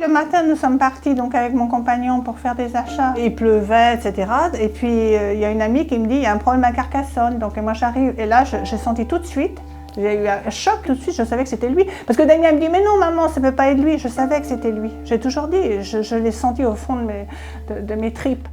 Le matin, nous sommes partis donc avec mon compagnon pour faire des achats. Il pleuvait, etc. Et puis, il y a une amie qui me dit, il y a un problème à Carcassonne. Donc moi, j'arrive et là, j'ai senti tout de suite, j'ai eu un choc tout de suite, je savais que c'était lui. Parce que Damien me dit, mais non maman, ça ne peut pas être lui. Je savais que c'était lui. J'ai toujours dit, je l'ai senti au fond de mes tripes.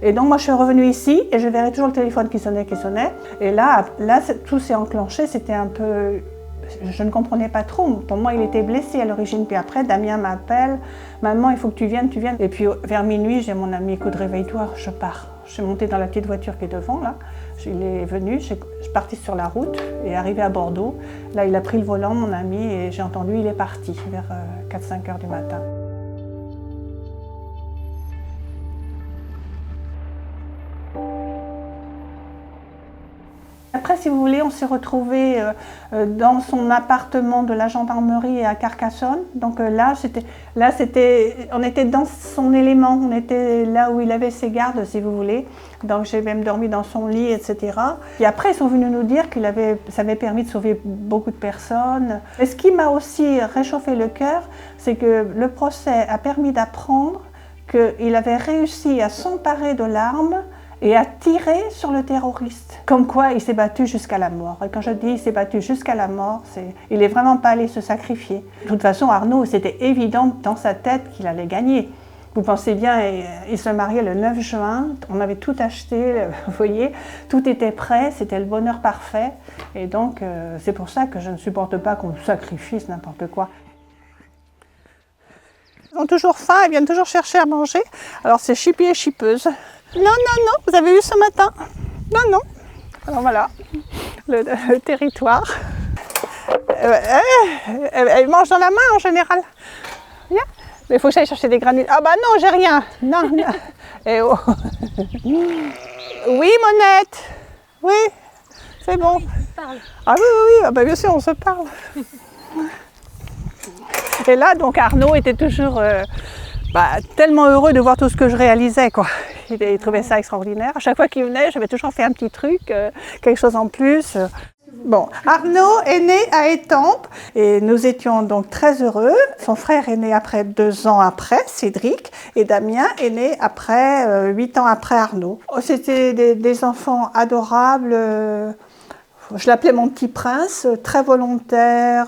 Et donc moi je suis revenue ici et je verrais toujours le téléphone qui sonnait. Et là tout s'est enclenché, c'était un peu... Je ne comprenais pas trop. Pour moi, il était blessé à l'origine. Puis après, Damien m'appelle. Maman, il faut que tu viennes. Et puis vers minuit, j'ai mon ami, écoute, réveille-toi, je pars. Je suis montée dans la petite voiture qui est devant, là. Il est venu, je suis partie sur la route et arrivée à Bordeaux. Là, il a pris le volant, mon ami, et j'ai entendu, il est parti vers 4-5 heures du matin. Après, si vous voulez, on s'est retrouvés dans son appartement de la gendarmerie à Carcassonne. Donc on était dans son élément, on était là où il avait ses gardes, si vous voulez. Donc j'ai même dormi dans son lit, etc. Et après, ils sont venus nous dire ça avait permis de sauver beaucoup de personnes. Et ce qui m'a aussi réchauffé le cœur, c'est que le procès a permis d'apprendre qu'il avait réussi à s'emparer de l'arme et à tirer sur le terroriste. Comme quoi, il s'est battu jusqu'à la mort. Et quand je dis il s'est battu jusqu'à la mort, il n'est vraiment pas allé se sacrifier. De toute façon, Arnaud, c'était évident dans sa tête qu'il allait gagner. Vous pensez bien, il se mariait le 9 juin, on avait tout acheté, vous voyez, tout était prêt, c'était le bonheur parfait. Et donc, c'est pour ça que je ne supporte pas qu'on sacrifie n'importe quoi. Ils ont toujours faim, ils viennent toujours chercher à manger. Alors c'est chippie et chippeuse. Non, non, non, vous avez vu ce matin? Non, non. Alors voilà, le territoire. Elle mange dans la main en général. Viens. Mais il faut que j'aille chercher des granules. Ah bah non, j'ai rien. Non, non. Eh oh. Oui, Monette. Oui, c'est bon. Ah oui, oui, oui. Ah bah bien sûr, on se parle. Et là, donc Arnaud était toujours tellement heureux de voir tout ce que je réalisais, quoi. Il trouvait ça extraordinaire. À chaque fois qu'il venait, j'avais toujours fait un petit truc, quelque chose en plus. Bon, Arnaud est né à Étampes et nous étions donc très heureux. Son frère est né après 2 ans après, Cédric, et Damien est né après 8 ans après Arnaud. C'était des enfants adorables. Je l'appelais mon petit prince, très volontaire,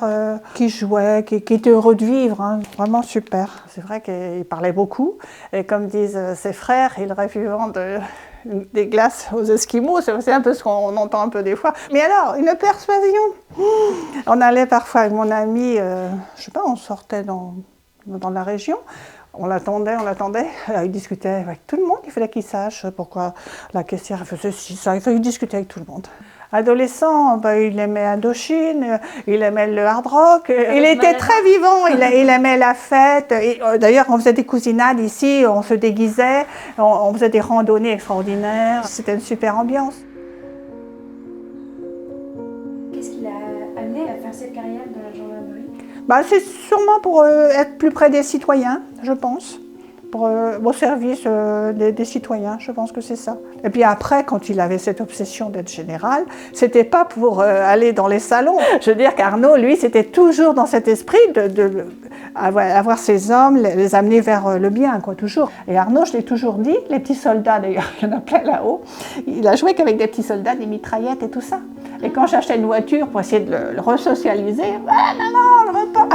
qui jouait, qui était heureux de vivre, hein, vraiment super. C'est vrai qu'il parlait beaucoup, et comme disent ses frères, il rêve vivant des glaces aux Esquimaux, c'est un peu ce qu'on entend un peu des fois. Mais alors, une persuasion. On allait parfois avec mon ami, je sais pas, on sortait dans la région, on l'attendait, il discutait avec tout le monde, il fallait qu'il sache pourquoi la caissière faisait ci, ça, il discutait avec tout le monde. Adolescent, il aimait Indochine, il aimait le hard rock, il était très vivant, il aimait la fête. D'ailleurs, on faisait des cousinades ici, on se déguisait, on faisait des randonnées extraordinaires, c'était une super ambiance. Qu'est-ce qui l'a amené à faire cette carrière dans la gendarmerie? C'est sûrement pour être plus près des citoyens, je pense. Au service des citoyens, je pense que c'est ça. Et puis après, quand il avait cette obsession d'être général, c'était pas pour aller dans les salons. Je veux dire qu'Arnaud, lui, c'était toujours dans cet esprit avoir ces hommes, les amener vers le bien, quoi, toujours. Et Arnaud, je l'ai toujours dit, les petits soldats, d'ailleurs, il y en a plein là-haut, il a joué qu'avec des petits soldats, des mitraillettes et tout ça. Et quand j'achetais une voiture pour essayer de le resocialiser, ah non, non, on ne veut pas.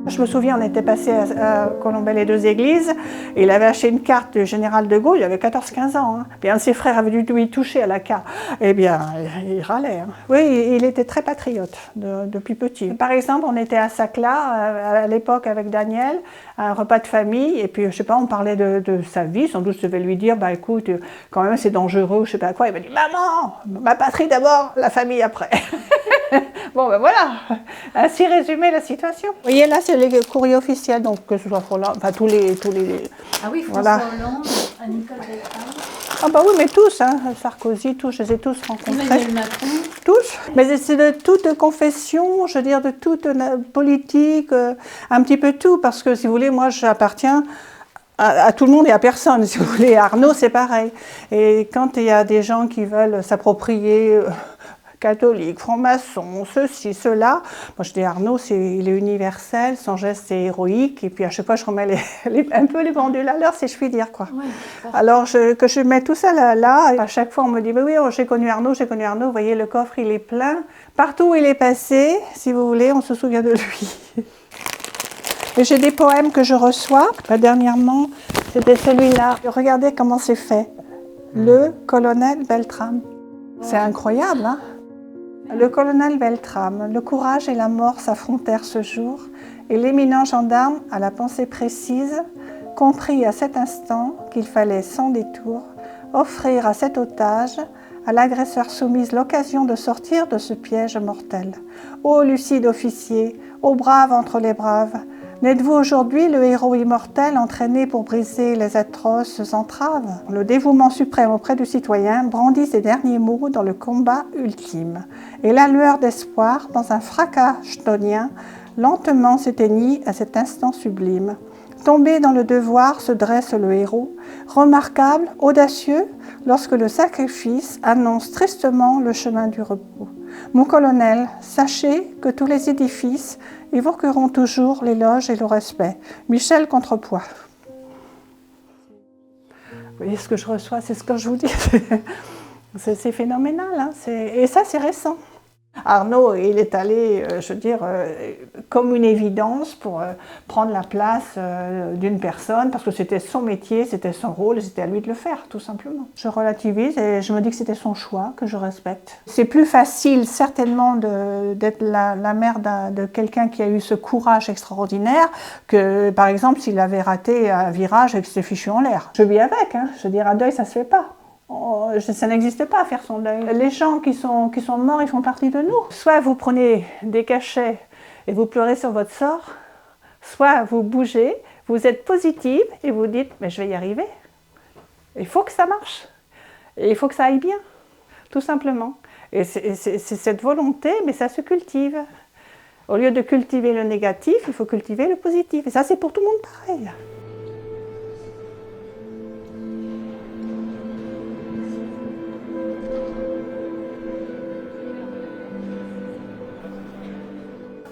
Je me souviens, on était passé à Colombey-les-Deux-Églises, et il avait acheté une carte du général de Gaulle, il avait 14-15 ans. Hein. Puis un de ses frères avait dû lui toucher à la carte. Eh bien, il râlait. Hein. Oui, il était très patriote depuis petit. Par exemple, on était à Sacla, à l'époque avec Daniel, à un repas de famille, et puis, je sais pas, on parlait de sa vie. Sans doute, je devais lui dire, écoute, quand même, c'est dangereux, je sais pas quoi. Il m'a dit, maman, ma patrie d'abord, la famille après. Bon, voilà, ainsi résumer la situation. Vous voyez, là, c'est les courriers officiels, donc que ce soit pour là, enfin tous les... Ah oui, François Hollande, Nicole Beltrame. Ah oui, mais tous, hein, Sarkozy, tous, je les ai tous rencontrés. Emmanuel Macron. Tous, mais c'est de toute confession, je veux dire, de toute politique, un petit peu tout, parce que, si vous voulez, moi, j'appartiens à tout le monde et à personne, si vous voulez. Arnaud, c'est pareil. Et quand il y a des gens qui veulent s'approprier catholique, franc-maçon, ceci, cela. Moi je dis Arnaud, il est universel, son geste est héroïque, et puis à chaque fois je remets un peu les pendules à l'heure, si je puis dire, quoi. Ouais, alors que je mets tout ça là, à chaque fois on me dit oui, j'ai connu Arnaud, vous voyez le coffre il est plein, partout où il est passé, si vous voulez, on se souvient de lui. Et j'ai des poèmes que je reçois. Dernièrement, c'était celui-là. Regardez comment c'est fait. Le colonel Beltrame. C'est incroyable, hein? Le colonel Beltrame, le courage et la mort s'affrontèrent ce jour, et l'éminent gendarme, à la pensée précise, comprit à cet instant qu'il fallait sans détour offrir à cet otage, à l'agresseur soumise, l'occasion de sortir de ce piège mortel. Ô lucide officier, ô brave entre les braves, n'êtes-vous aujourd'hui le héros immortel entraîné pour briser les atroces entraves? Le dévouement suprême auprès du citoyen brandit ses derniers mots dans le combat ultime. Et la lueur d'espoir, dans un fracas chtonien, lentement s'éteignit à cet instant sublime. Tombé dans le devoir se dresse le héros, remarquable, audacieux, lorsque le sacrifice annonce tristement le chemin du repos. Mon colonel, sachez que tous les édifices évoqueront toujours l'éloge et le respect. Michel Contrepoix. Vous voyez ce que je reçois, c'est ce que je vous dis. C'est phénoménal, hein, et ça c'est récent. Arnaud, il est allé, je veux dire, comme une évidence pour prendre la place d'une personne, parce que c'était son métier, c'était son rôle, et c'était à lui de le faire, tout simplement. Je relativise et je me dis que c'était son choix, que je respecte. C'est plus facile, certainement, d'être la mère de quelqu'un qui a eu ce courage extraordinaire que, par exemple, s'il avait raté un virage et que c'était fichu en l'air. Je vis avec, hein. Je veux dire, un deuil, ça se fait pas. Ça n'existe pas à faire son deuil. Les gens qui sont morts, ils font partie de nous. Soit vous prenez des cachets et vous pleurez sur votre sort, soit vous bougez, vous êtes positive et vous dites « mais je vais y arriver ». Il faut que ça marche. Et il faut que ça aille bien, tout simplement. Et c'est cette volonté, mais ça se cultive. Au lieu de cultiver le négatif, il faut cultiver le positif. Et ça, c'est pour tout le monde pareil.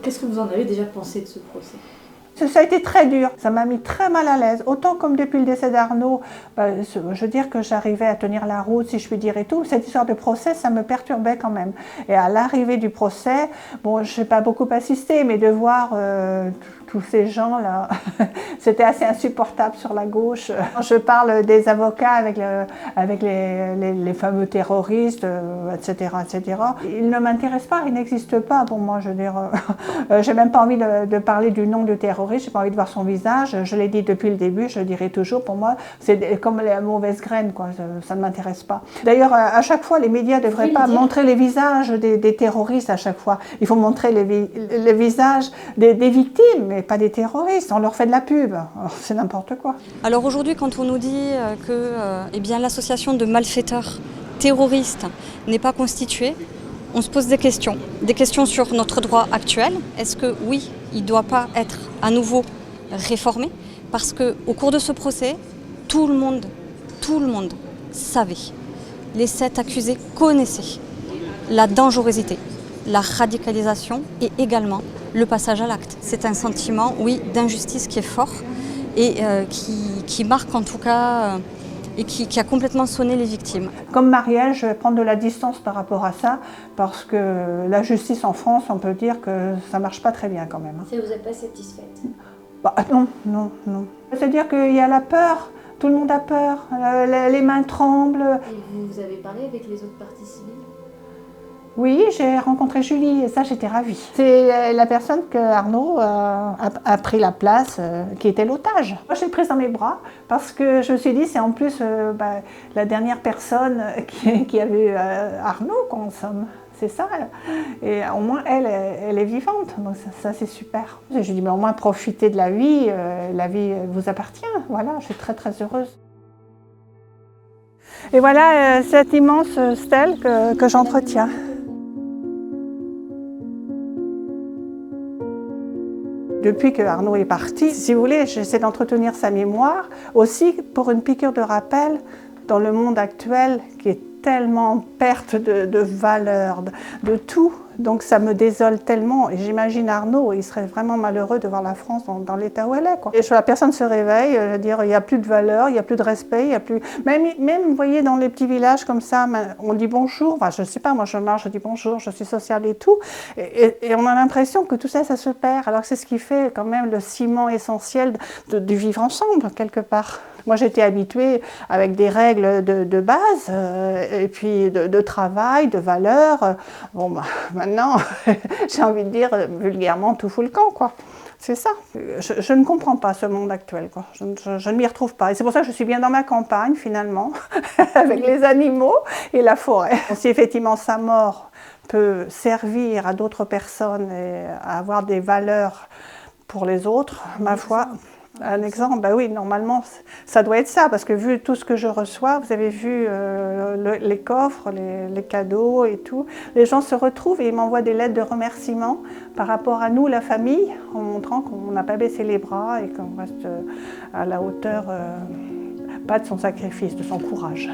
Qu'est-ce que vous en avez déjà pensé de ce procès? Ça a été très dur, ça m'a mis très mal à l'aise. Autant comme depuis le décès d'Arnaud, je veux dire que j'arrivais à tenir la route, si je puis dire, et tout. Cette histoire de procès, ça me perturbait quand même. Et à l'arrivée du procès, bon, je n'ai pas beaucoup assisté, mais de voir tous ces gens-là, c'était assez insupportable sur la gauche. Je parle des avocats avec les fameux terroristes, etc., etc. Ils ne m'intéressent pas, ils n'existent pas pour moi, je veux dire. J'ai même pas envie de parler du nom du terroriste. J'ai pas envie de voir son visage, je l'ai dit depuis le début, je le dirai toujours, pour moi c'est comme la mauvaise graine, quoi. Ça ne m'intéresse pas. D'ailleurs, à chaque fois, les médias ne devraient pas montrer les visages des terroristes à chaque fois. Il faut montrer les visages des victimes, mais pas des terroristes. On leur fait de la pub, c'est n'importe quoi. Alors aujourd'hui, quand on nous dit que eh bien, l'association de malfaiteurs terroristes n'est pas constituée, on se pose des questions sur notre droit actuel. Est-ce que oui, il ne doit pas être à nouveau réformé? Parce qu'au cours de ce procès, tout le monde savait, les 7 accusés connaissaient la dangerosité, la radicalisation et également le passage à l'acte. C'est un sentiment, oui, d'injustice qui est fort et qui marque en tout cas... et qui a complètement sonné les victimes. Comme Marielle, je vais prendre de la distance par rapport à ça, parce que la justice en France, on peut dire que ça ne marche pas très bien quand même. Ça, vous n'êtes pas satisfaite? Non. C'est-à-dire qu'il y a la peur, tout le monde a peur, les mains tremblent. Et vous avez parlé avec les autres parties civiles? Oui, j'ai rencontré Julie et ça, j'étais ravie. C'est la personne que Arnaud a pris la place, qui était l'otage. Moi, je l'ai prise dans mes bras parce que je me suis dit, c'est en plus la dernière personne qui a vu Arnaud, en somme. C'est ça. Et au moins, elle est vivante. Donc ça c'est super. Je lui ai dit, mais au moins, profitez de la vie vous appartient. Voilà, je suis très, très heureuse. Et voilà cette immense stèle que j'entretiens. Depuis que Arnaud est parti, si vous voulez, j'essaie d'entretenir sa mémoire, aussi pour une piqûre de rappel dans le monde actuel qui est tellement en perte de valeur, de tout. Donc ça me désole tellement. Et j'imagine Arnaud, il serait vraiment malheureux de voir la France dans l'état où elle est, quoi. Et la personne se réveille, dire il n'y a plus de valeur, il n'y a plus de respect, il y a plus... Même, vous voyez, dans les petits villages comme ça, on dit bonjour. Enfin, je ne sais pas, moi je marche, je dis bonjour, je suis sociable et tout. Et on a l'impression que tout ça, ça se perd. Alors que c'est ce qui fait quand même le ciment essentiel du vivre ensemble, quelque part. Moi, j'étais habituée avec des règles de base, et puis de travail, de valeurs. Bon, bah, maintenant, j'ai envie de dire vulgairement, tout fout le camp, quoi. C'est ça. Je ne comprends pas ce monde actuel, quoi. Je ne m'y retrouve pas. Et c'est pour ça que je suis bien dans ma campagne, finalement, avec les animaux et la forêt. Si effectivement sa mort peut servir à d'autres personnes et à avoir des valeurs pour les autres, ma foi... Un exemple, ben oui, normalement, ça doit être ça, parce que vu tout ce que je reçois, vous avez vu les coffres, les cadeaux et tout, les gens se retrouvent et ils m'envoient des lettres de remerciement par rapport à nous, la famille, en montrant qu'on n'a pas baissé les bras et qu'on reste à la hauteur, pas de son sacrifice, de son courage.